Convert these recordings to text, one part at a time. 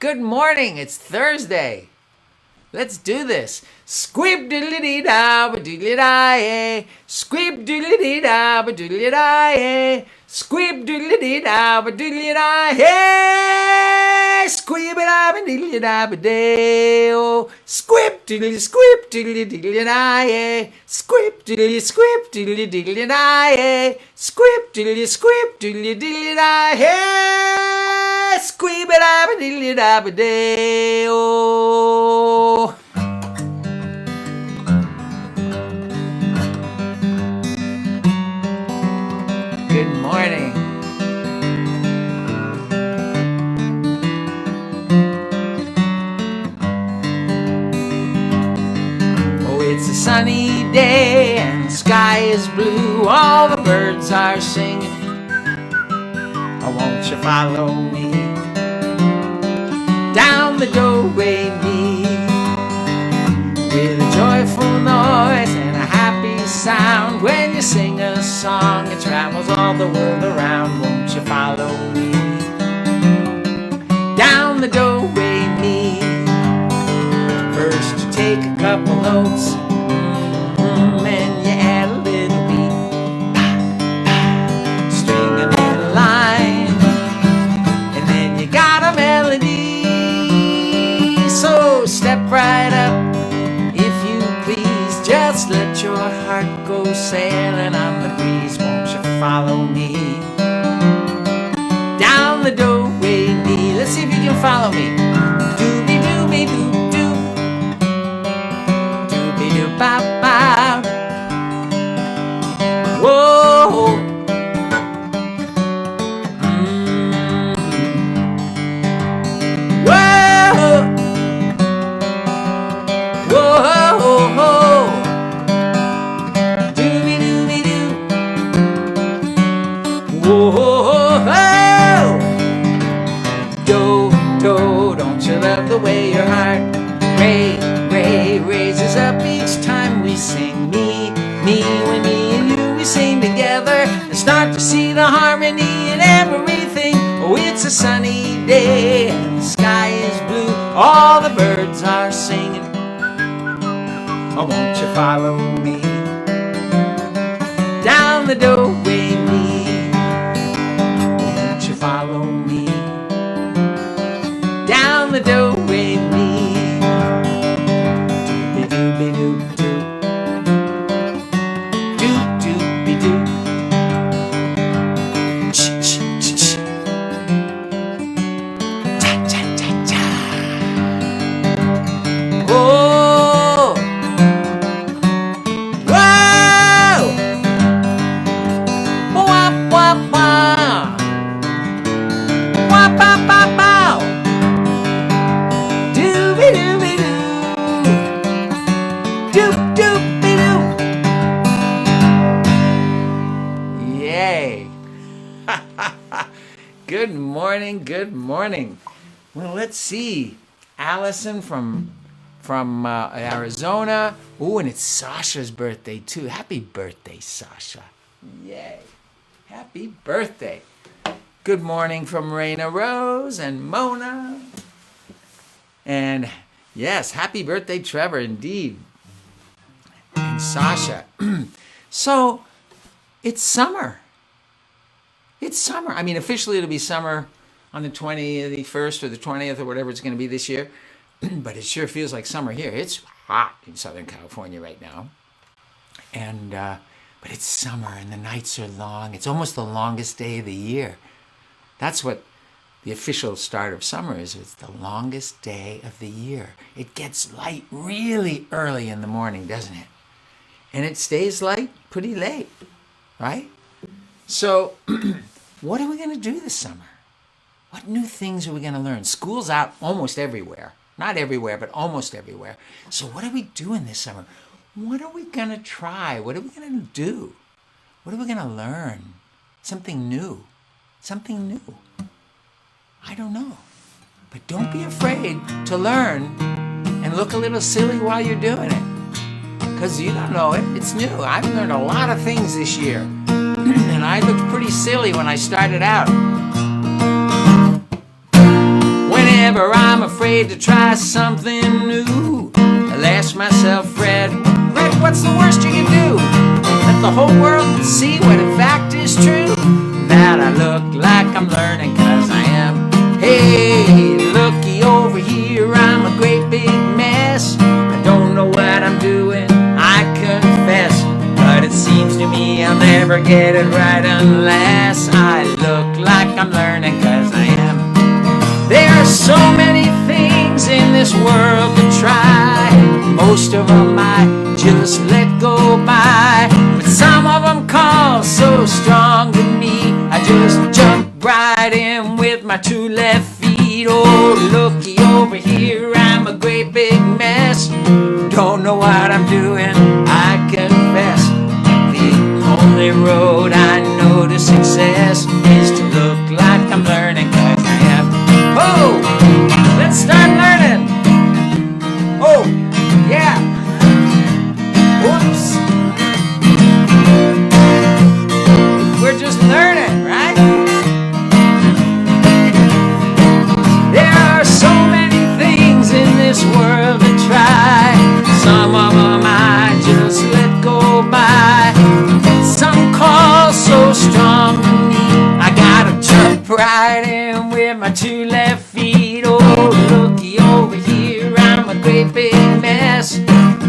Good morning. It's Thursday. Let's do this. Squeep-Doodle-A-Dee-Dauw-a-Doodle-A-Dee-Dauw. Squeep-Doodle-A-Dee-Dauw-a-Doodle-A-Dee-Dauw. Squeep-Doodle-A-Dee-Dauw-a-Doodle-A-Dee-Dauw. Squeep-Doodle-A-Dee-Dauw-a-Dee-Dauw. Squeep-Doodle-Squeep-Doodle-A-Dee-Dauw. Squeep-Doodle-Squeep-Doodle-A-Dee-Dauw. Squeep-Doodle-Squeep-Doodle-A-Dee-Dauw. Squeep-a-dabba-diddly-dabba-day-o. Good morning. Oh, it's a sunny day and the sky is blue. All the birds are singing. Oh, won't you follow me down the doorway, me, with a joyful noise and a happy sound. When you sing a song, it travels all the world around. Won't you follow me down the doorway, me? First you take a couple notes, and you add a little beat, string them in a line, and then you got a melody. So step right up, if you please. Just let your heart go sailing on the breeze. Won't you follow me down the doorway, me? Let's see if you can follow me. Dooby-dooby-doo-doo, dooby-doo-bow-bow. Whoa. The way your heart raises up each time we sing. Me, when me and you, we sing together and start to see the harmony in everything. Oh, it's a sunny day and the sky is blue. All the birds are singing. Oh, won't you follow me down the doorway, me? Won't you follow me down the doorway, me? Doobie-doo-be-doo-doo, doo-doo-be-doo, ch-ch-ch-ch, cha-cha-cha-cha. Oh, whoa, wah-wah-wah, wah-ba-ba-bow. Yay! Good morning, good morning. Well, let's see. Allison from Arizona. Ooh, and it's Sasha's birthday too. Happy birthday, Sasha. Yay. Happy birthday. Good morning from Raina Rose and Mona. And yes, happy birthday, Trevor, indeed. And Sasha. So, it's summer. It's summer. I mean, officially it'll be summer on the 21st or the 20th or whatever it's going to be this year. But it sure feels like summer here. It's hot in Southern California right now. And but it's summer and the nights are long. It's almost the longest day of the year. That's what the official start of summer is. It's the longest day of the year. It gets light really early in the morning, doesn't it? And it stays light pretty late, right? So what are we going to do this summer? What new things are we going to learn? School's out almost everywhere. Not everywhere, but almost everywhere. So what are we doing this summer? What are we going to try? What are we going to do? What are we going to learn? Something new. Something new. I don't know. But don't be afraid to learn and look a little silly while you're doing it. Because you don't know it. It's new. I've learned a lot of things this year. And I looked pretty silly when I started out. Whenever I'm I'm afraid to try something new. I'll ask myself, Fred, what's the worst you can do? Let the whole world see what in fact is true. That I look like I'm learning, 'cause I am. Hey, looky over here, I'm a great big mess. I don't know what I'm doing, I confess. But it seems to me I'll never get it right unless I look like I'm learning, 'cause I am. There are so many things in this world to try. Most of them I just let go by. But some of them call so strong to me, I just jump right in with my two left feet. Oh, looky over here, I'm a great big mess. Don't know what I'm doing, I confess. The only road I know to success is to look like I'm learning, 'cause I am. Oh, let's start learning. Oh, yeah. Whoops. We're just learning, right? There are so many things in this world to try. Some of them I just let go by. Some call so strong to me, I gotta jump right in with my two left feet. Oh, looky over here, I'm a great big mess.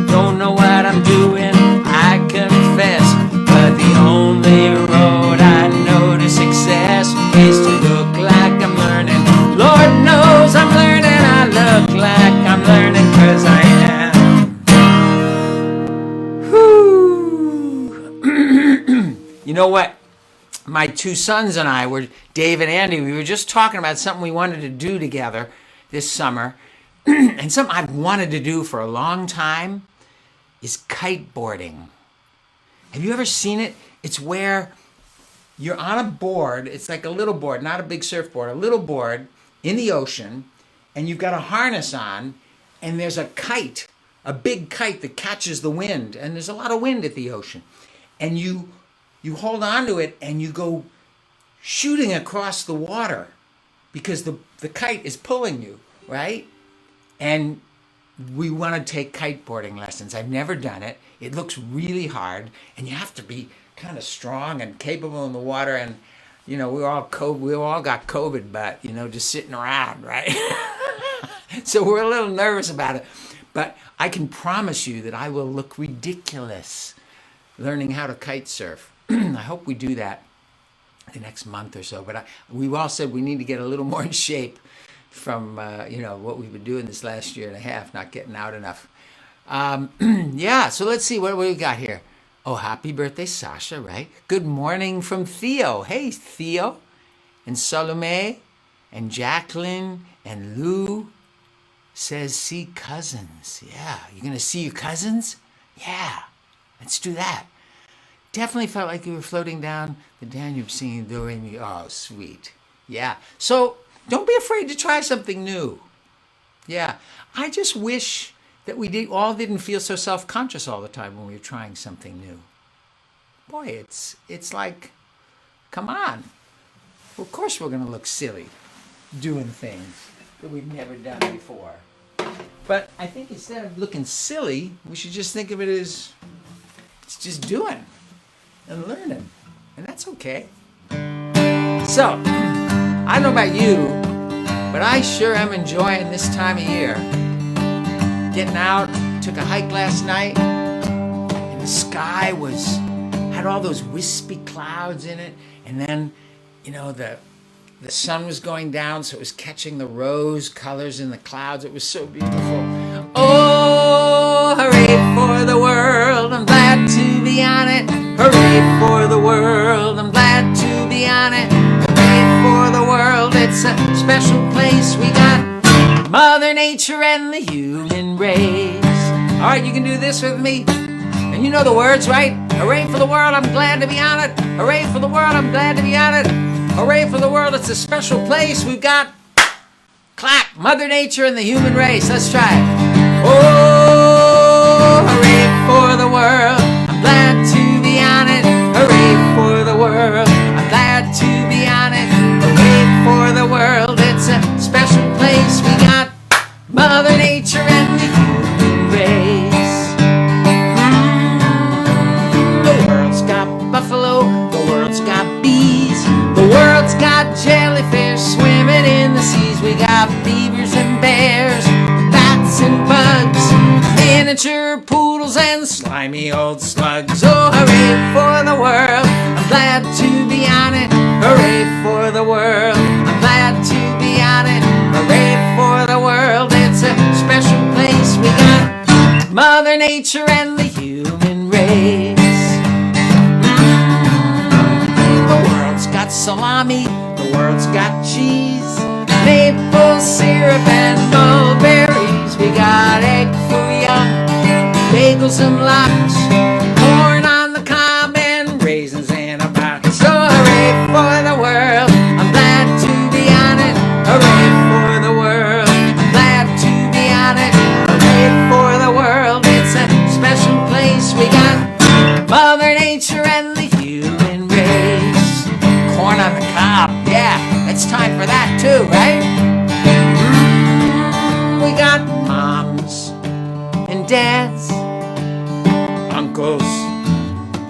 Don't know what I'm doing, I confess. But the only road I know to success is to look like I'm learning. Lord knows I'm learning, I look like I'm learning, 'cause I am. Whew. You know what? My two sons and I were, Dave and Andy, we were just talking about something we wanted to do together this summer. And something I've wanted to do for a long time is kiteboarding. Have you ever seen it? It's where you're on a board. It's like a little board, not a big surfboard, a little board in the ocean, and you've got a harness on, and there's a kite, a big kite that catches the wind, and there's a lot of wind at the ocean. And you hold on to it, and you go shooting across the water because the kite is pulling you, right? And we want to take kiteboarding lessons. I've never done it. It looks really hard, and you have to be kind of strong and capable in the water. And you know, we all got COVID, but you know, just sitting around, right? So we're a little nervous about it. But I can promise you that I will look ridiculous learning how to kite surf. I hope we do that the next month or so. But we all said we need to get a little more in shape from you know, what we've been doing this last year and a half, not getting out enough. Yeah, so let's see what we got here. Oh, happy birthday, Sasha, right? Good morning from Theo. Hey, Theo. And Salome and Jacqueline and Lou says see cousins. Yeah, you're going to see your cousins? Yeah, let's do that. Definitely felt like you were floating down the Danube singing Do Re Mi. Oh, sweet. Yeah, so don't be afraid to try something new. Yeah, I just wish that we didn't feel so self-conscious all the time when we were trying something new. Boy, it's like, come on. Well, of course we're going to look silly doing things that we've never done before. But I think instead of looking silly, we should just think of it as it's just doing and learning. And that's okay. So, I don't know about you, but I sure am enjoying this time of year. Getting out, took a hike last night, and the sky had all those wispy clouds in it, and then, you know, the sun was going down, so it was catching the rose colors in the clouds. It was so beautiful. Oh, hooray for the world, I'm glad to be on it. Hooray for the world, I'm glad to be on it. Hooray for the world, it's a special place. We got Mother Nature and the human race. All right, you can do this with me. And you know the words, right? Hooray for the world, I'm glad to be on it. Hooray for the world, I'm glad to be on it. Hooray for the world, it's a special place. We've got, clap, Mother Nature and the human race. Let's try it. Oh, hooray for the world, I'm glad to be on it. Hooray for the world, I'm glad to be on it. Hooray for the world, it's a special place. We got Mother Nature and the human race. The world's got buffalo, the world's got bees, the world's got jellyfish swimming in the seas. We got beavers and bears, bats and bugs, miniature poodles and slimy old slugs. Oh, hooray for the world, I'm glad to be on it. Hooray for the world, I'm glad to be on it. Hooray for the world, it's a special place. We got Mother Nature and the human race. The world's got salami, the world's got cheese, maple syrup and mulberries. We got egg for young, bagels and lox, corn on the cob and raisins in a box. So hooray for the world, I'm glad to be on it. Hooray for the world, I'm glad to be on it. Hooray for the world, it's a special place. We got Mother Nature and the human race. Corn on the cob, yeah, it's time for that too, right? We got moms and dads, uncles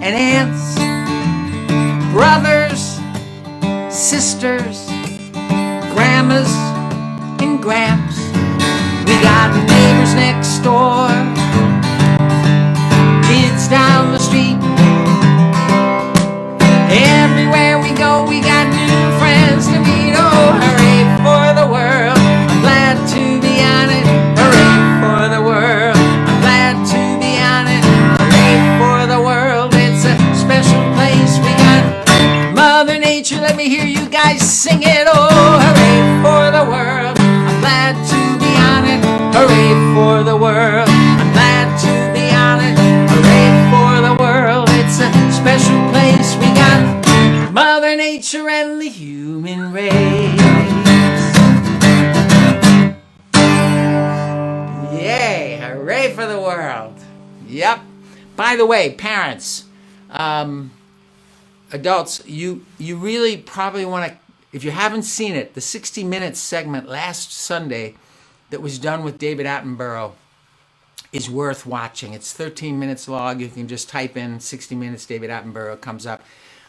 and aunts, brothers, sisters, grandmas and gramps. We got neighbors next door, kids down the street. Everywhere we go, we got new friends to meet. Oh, hooray for the world, I'm glad to be on it. Hooray for the world, I'm glad to be on it. Hooray for the world, it's a special place. We got Mother Nature, let me hear you guys sing it. Oh, hooray for the world, I'm glad to be on it. Hooray for the world, I'm glad to be on it. Hooray for the world, it's a special place. We got Mother Nature and the human race. Yay, hooray for the world. Yep. By the way, parents, adults, you really probably want to, if you haven't seen it, the 60 Minutes segment last Sunday that was done with David Attenborough is worth watching. It's 13 minutes long. You can just type in 60 Minutes David Attenborough, comes up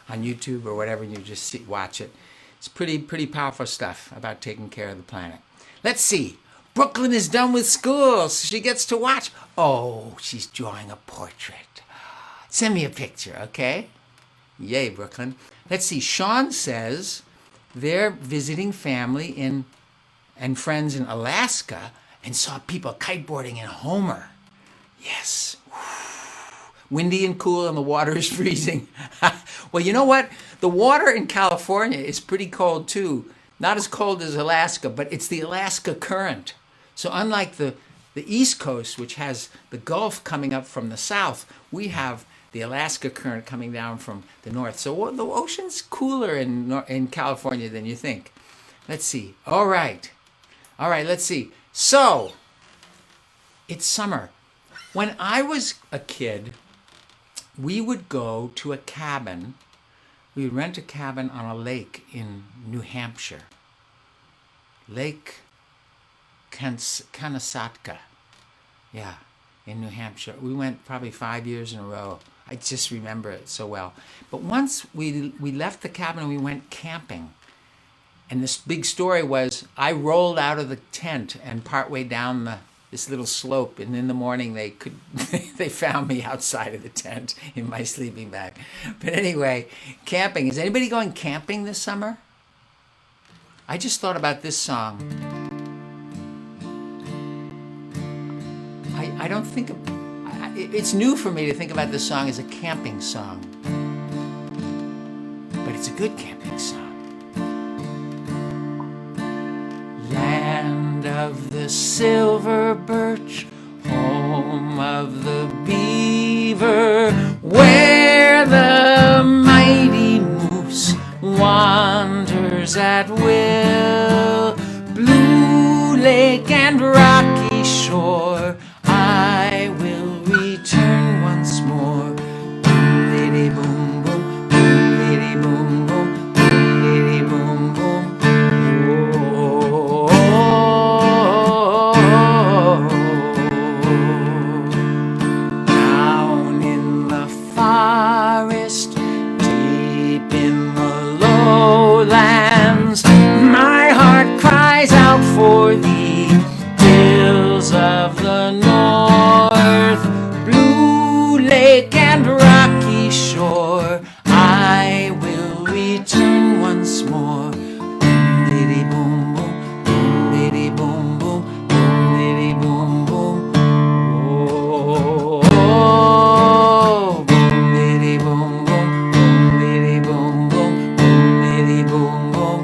on YouTube or whatever, and you just watch it. It's pretty powerful stuff about taking care of the planet. Let's see. Brooklyn is done with school, so she gets to watch. Oh, she's drawing a portrait. Send me a picture, okay? Yay, Brooklyn. Let's see. Sean says they're visiting family and friends in Alaska and saw people kiteboarding in Homer. Yes. Windy and cool and the water is freezing. Well, you know what? The water in California is pretty cold too. Not as cold as Alaska, but it's the Alaska current. So unlike the East Coast, which has the Gulf coming up from the south, we have the Alaska current coming down from the north. So the ocean's cooler in California than you think. Let's see. All right, let's see. So, it's summer. When I was a kid, we would go to a cabin. We would rent a cabin on a lake in New Hampshire. Lake Kanasatka. Yeah, in New Hampshire. We went probably 5 years in a row. I just remember it so well. But once we left the cabin and we went camping. And this big story was I rolled out of the tent and partway down this little slope, and in the morning they found me outside of the tent in my sleeping bag. But anyway, camping. Is anybody going camping this summer? I just thought about this song. I don't think it's new for me to think about this song as a camping song, but it's a good camping song. Land of the silver birch, home of the beaver, where the mighty moose wanders at will. Blue lake and rocky shore, I will return once more. Boom, boom, boom, boom, boom, boom, boom, boom. hills of the north, blue lake and rocky shore, I will return once more. Boom, diddy, boom, boom, boom, diddy, boom, boom, boom, diddy, boom, boom. Oh, boom, diddy, boom, boom, boom, diddy, boom, boom, boom, diddy, boom, boom.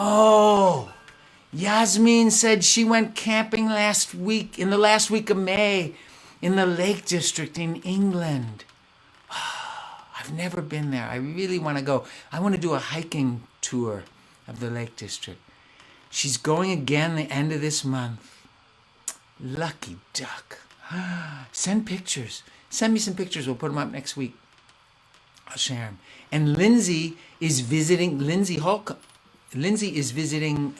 Oh, Yasmin said she went camping last week, in the last week of May, in the Lake District in England. I've never been there. I really want to go. I want to do a hiking tour of the Lake District. She's going again the end of this month. Lucky duck. Send pictures. Send me some pictures. We'll put them up next week. I'll share them. And Lindsay is visiting, Lindsay is visiting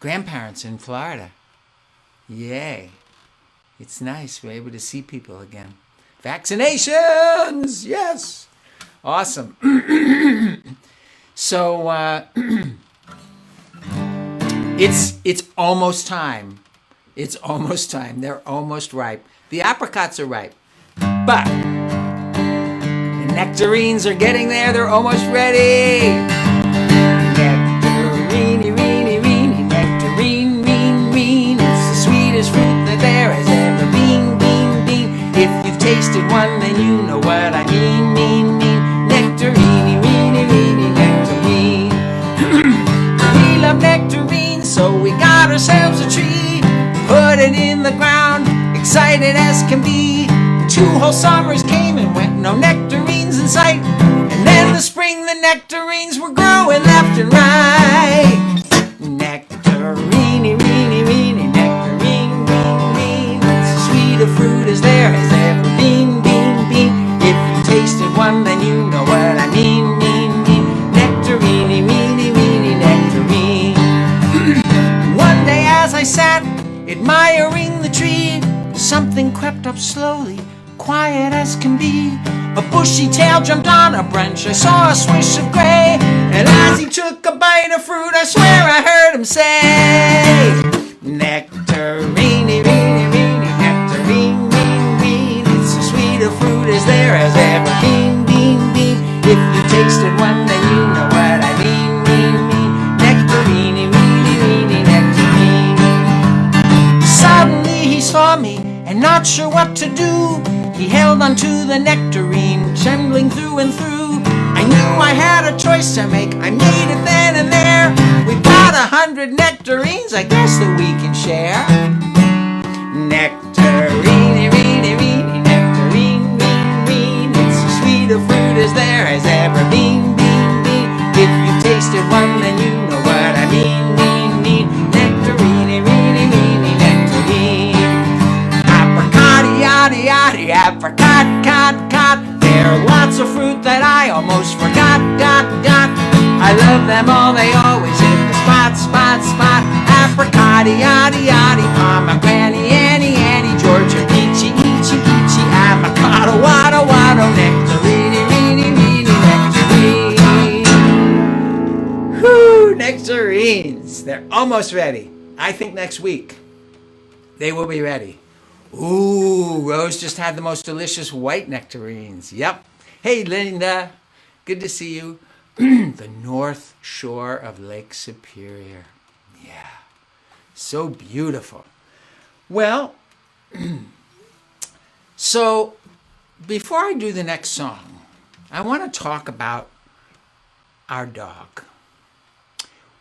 grandparents in Florida. Yay. It's nice. We're able to see people again. Vaccinations! Yes! Awesome. So, it's almost time. It's almost time. They're almost ripe. The apricots are ripe. But the nectarines are getting there. They're almost ready. Nectarini-rini-rini, nectarine-rini-rini. It's the sweetest fruit that there has ever been, been. If you've tasted one, then you know what I mean. Nectarini-rini-rini, nectarine. We love nectarines, so we got ourselves a tree. Put it in the ground, excited as can be. 2 whole summers came and went, no nectarines in sight. And then the spring, the nectarines were growing left and right. Nectarini-rini-rini, nectarine-rini-rini. It's as sweet a fruit as there has ever been, been. If you tasted one, then you know what I mean. Nectarini-rini-rini, nectarine. One day as I sat admiring the tree, something crept up slowly, quiet as can be. A bushy tail jumped on a branch, I saw a swish of gray, and as he took a bite of fruit, I swear I heard him say, Nectarini-rini-rini, nectarine-rini-rini. It's as sweet a fruit as there has ever been, been. If you tasted one, then you know what I mean. Nectarini-rini-rini, nectarine. Suddenly he saw me, and not sure what to do, he held onto the nectarine, trembling through and through. I knew I had a choice to make, I made it then and there. We've got 100 nectarines, I guess that we can share. Nectarini-rini-rini, nectarine-rini-rini. It's as sweet a fruit as there has ever been, been. If you've tasted one, then you know what I mean. Nectarini-rini-rini, nectarine. Apricot-yaddy-yaddy, apricot-cot-cot. There are lots of fruit that I almost forgot, got. I love them all, they always hit the spot. Apricot-yaddy-yaddy, pomegranate-annie, Georgia peachy, avocado, wado, nectarini-rini-rini, nectarine. Whoo, nectarines. They're almost ready. I think next week they will be ready. Ooh, Rose just had the most delicious white nectarines. Yep. Hey, Linda. Good to see you. The North Shore of Lake Superior. Yeah. So beautiful. Well, so before I do the next song, I want to talk about our dog.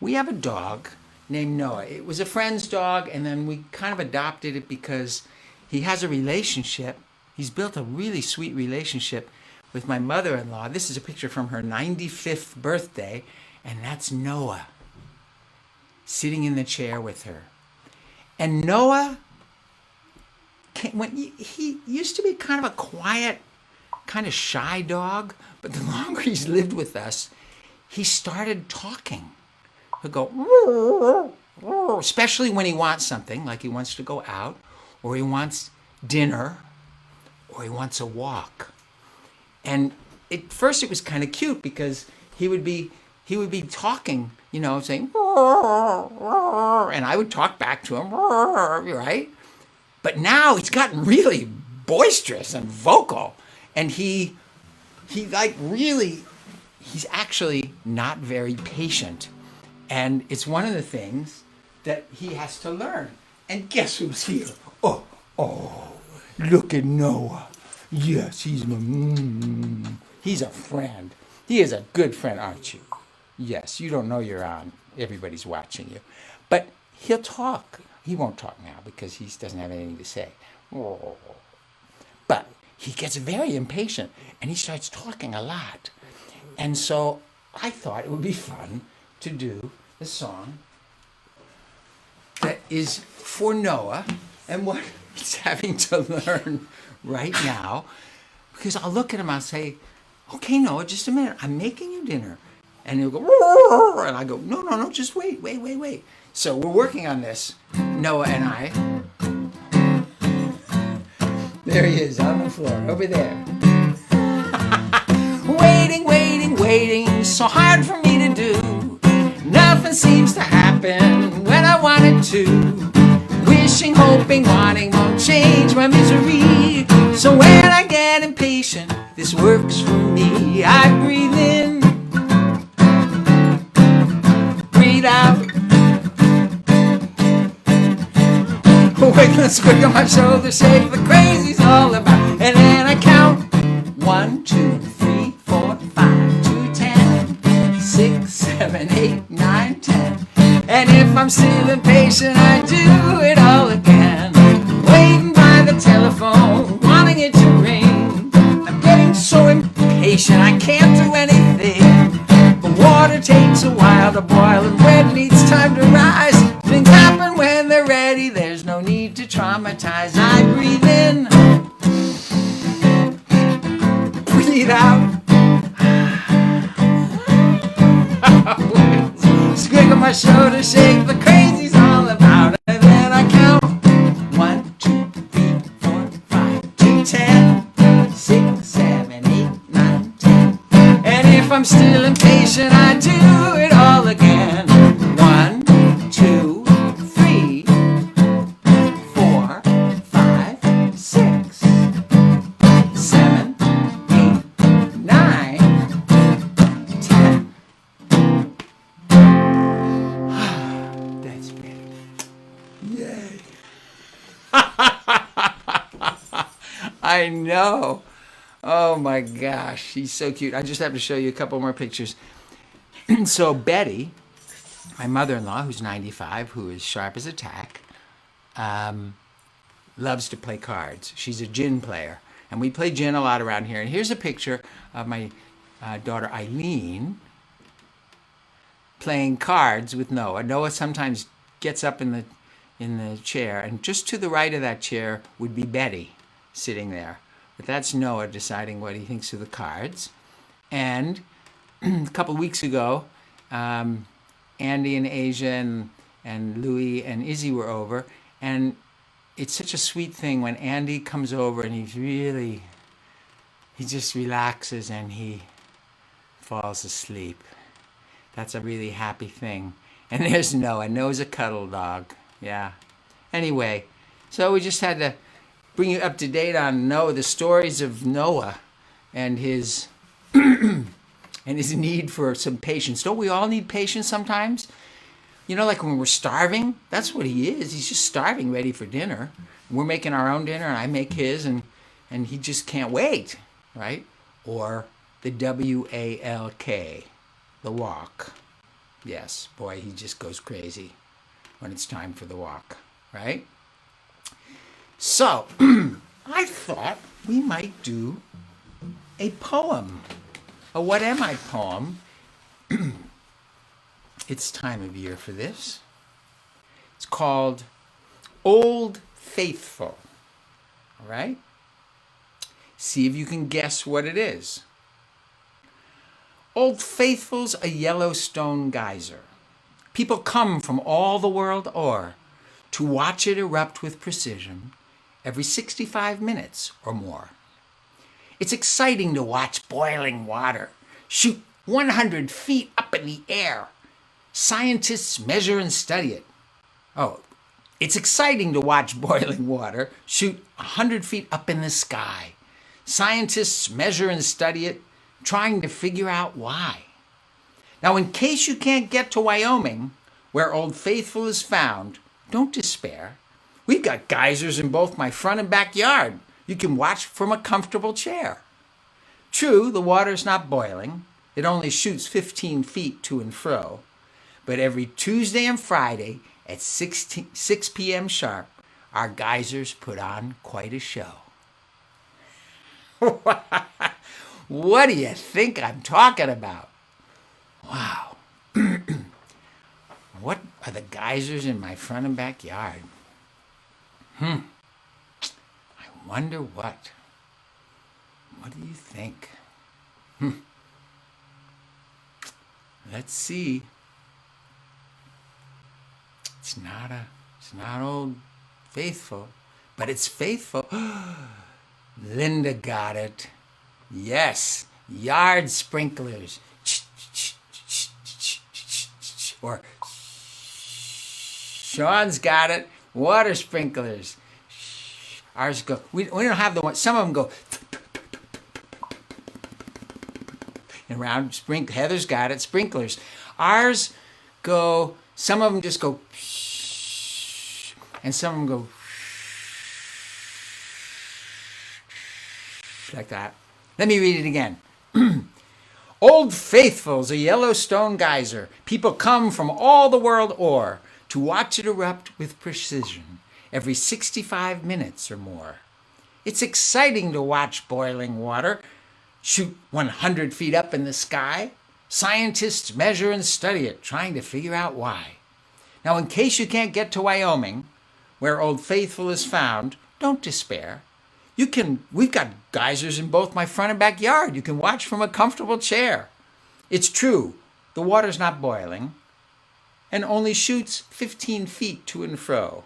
We have a dog named Noah. It was a friend's dog, and then we kind of adopted it because he has a relationship. He's built a really sweet relationship with my mother-in-law. This is a picture from her 95th birthday, and that's Noah sitting in the chair with her. And Noah, he used to be kind of a quiet, kind of shy dog, but the longer he's lived with us, he started talking. He'll go, especially when he wants something, like he wants to go out, or he wants dinner, or he wants a walk. And at first it was kind of cute because he would be talking, saying, and I would talk back to him, right? But now it's gotten really boisterous and vocal, and he's actually not very patient. And it's one of the things that he has to learn. And guess who's here? Oh, look at Noah. Yes, he's a friend. He is a good friend, aren't you? Yes, you don't know you're on. Everybody's watching you. But he'll talk. He won't talk now because he doesn't have anything to say. But he gets very impatient and he starts talking a lot. And so I thought it would be fun to do a song that is for Noah and what he's having to learn right now. Because I'll look at him, I'll say, okay, Noah, just a minute. I'm making you dinner. And he'll go, and I go, no, just wait. So we're working on this, Noah and I. There he is on the floor, over there. Waiting, so hard for me to do. Nothing seems to happen when I want it to. Wishing, hoping, wanting won't change my misery. So when I get impatient, this works for me. I breathe in, breathe out. Wiggle and squiggle my shoulders, shake the crazy's all about. And then I count 1, 2, 3, 4, 5 to 10, 6, 7, 8, 9, 10. And if I'm still impatient, I do it all again. Waiting by the telephone, wanting it to ring. I'm getting so impatient, I can't do anything. The water takes a while to boil and bread needs time to rise. Things happen when they're ready, there's no need to traumatize. I breathe in, breathe out. Squiggle my shoulders, shake the crazy's all about. And then I count 1, 2, 3, 4, 5 to 10, 6, 7, 8, 9, 10. And if I'm still impatient, I do it all again. 1, 2, 3, 4, 5, 6, 7, 8, 9, 10. That's better. Yay. I know. Oh my gosh, she's so cute. I just have to show you a couple more pictures. So Betty, my mother-in-law, who's 95, who is sharp as a tack, loves to play cards. She's a gin player, and we play gin a lot around here. And here's a picture of my daughter Eileen playing cards with Noah. Noah sometimes gets up in the chair, and just to the right of that chair would be Betty sitting there. But that's Noah deciding what he thinks of the cards. And a couple of weeks ago, Andy and Asia and Louie and Izzy were over, and it's such a sweet thing when Andy comes over and he just relaxes and he falls asleep. That's a really happy thing. And there's Noah. Noah's a cuddle dog. Yeah. Anyway, so we just had to bring you up to date on Noah, the stories of Noah and his and his need for some patience. Don't we all need patience sometimes? Like when we're starving, that's what he is. He's just starving, ready for dinner. We're making our own dinner, and I make his, and he just can't wait, right? Or the WALK, the walk. Yes, boy, he just goes crazy when it's time for the walk, right? So, I thought we might do a poem, a What Am I poem. It's time of year for this. It's called Old Faithful, all right? See if you can guess what it is. Old Faithful's a Yellowstone geyser. People come from all the world o'er to watch it erupt with precision every 65 minutes or more. It's exciting to watch boiling water shoot 100 feet up in the air. Scientists measure and study it. Oh, it's exciting to watch boiling water shoot 100 feet up in the sky. Scientists measure and study it, trying to figure out why. Now, in case you can't get to Wyoming, where Old Faithful is found, don't despair. We've got geysers in both my front and backyard. You can watch from a comfortable chair. True, the water's not boiling. It only shoots 15 feet to and fro. But every Tuesday and Friday at 6 p.m. sharp, our geysers put on quite a show. What do you think I'm talking about? Wow. What are the geysers in my front and backyard? I wonder what. What do you think? Let's see. It's not Old Faithful, but it's faithful. Linda got it. Yes, yard sprinklers. Or Sean's got it. Water sprinklers. Ours go. We don't have the one. Some of them go. And around Heather's got it. Sprinklers. Ours go. Some of them just go. And some of them go. Like that. Let me read it again. Old Faithful's a Yellowstone geyser. People come from all the world o'er to watch it erupt with precision every 65 minutes or more. It's exciting to watch boiling water shoot 100 feet up in the sky. Scientists measure and study it, trying to figure out why. Now, in case you can't get to Wyoming, where Old Faithful is found, don't despair. We've got geysers in both my front and backyard. You can watch from a comfortable chair. It's true, the water's not boiling and only shoots 15 feet to and fro.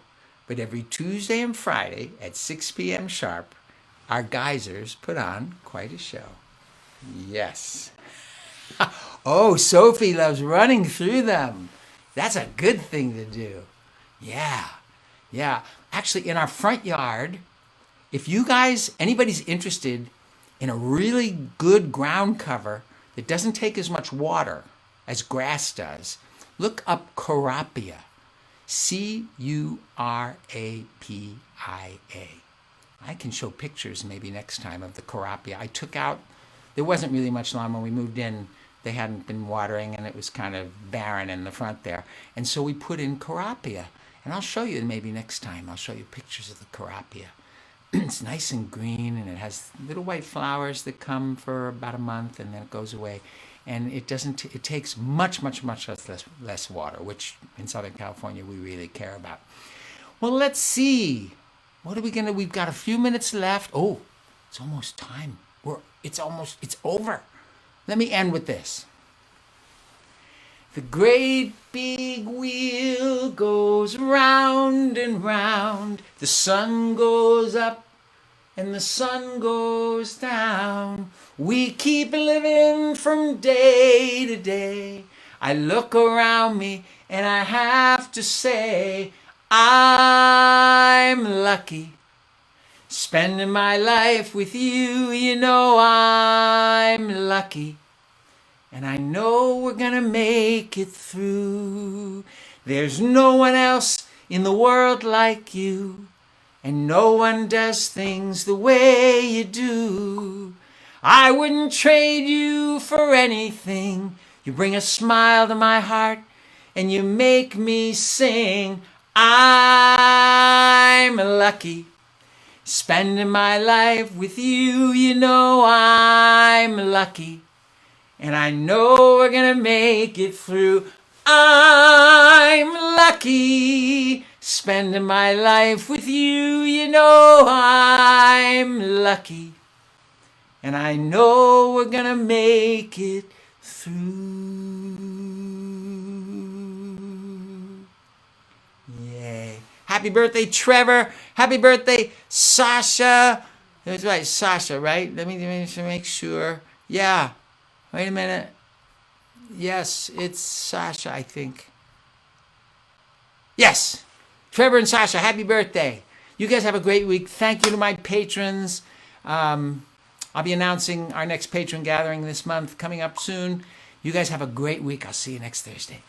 But every Tuesday and Friday at 6 p.m. sharp, our geysers put on quite a show. Yes. Oh, Sophie loves running through them. That's a good thing to do. Yeah. Actually, in our front yard, if you guys, anybody's interested in a really good ground cover that doesn't take as much water as grass does, look up Curapia. Curapia. I can show pictures maybe next time of the Curapia. I took out, there wasn't really much lawn when we moved in. They hadn't been watering and it was kind of barren in the front there. And so we put in Curapia. And I'll show you maybe next time. I'll show you pictures of the Curapia. It's nice and green, and it has little white flowers that come for about a month, and then it goes away. And it doesn't. It takes much less water, which in Southern California we really care about. Well, let's see. What are we gonna? We've got a few minutes left. Oh, it's almost time. It's over. Let me end with this. The great big wheel goes round and round. The sun goes up and the sun goes down. We keep living from day to day. I look around me and I have to say, I'm lucky. Spending my life with you, you know I'm lucky. And I know we're gonna make it through. There's no one else in the world like you, and no one does things the way you do. I wouldn't trade you for anything. You bring a smile to my heart, and you make me sing. I'm lucky. Spending my life with you, you know I'm lucky. And I know we're gonna make it through. I'm lucky. Spending my life with you, you know I'm lucky. And I know we're gonna make it through. Yay. Happy Happy birthday, Trevor. Happy birthday, Sasha. That's right, Sasha, right? Let me make sure. Yeah. Wait a minute. Yes, it's Sasha, I think. Yes. Trevor and Sasha, happy birthday. You guys have a great week. Thank you to my patrons. I'll be announcing our next patron gathering this month coming up soon. You guys have a great week. I'll see you next Thursday.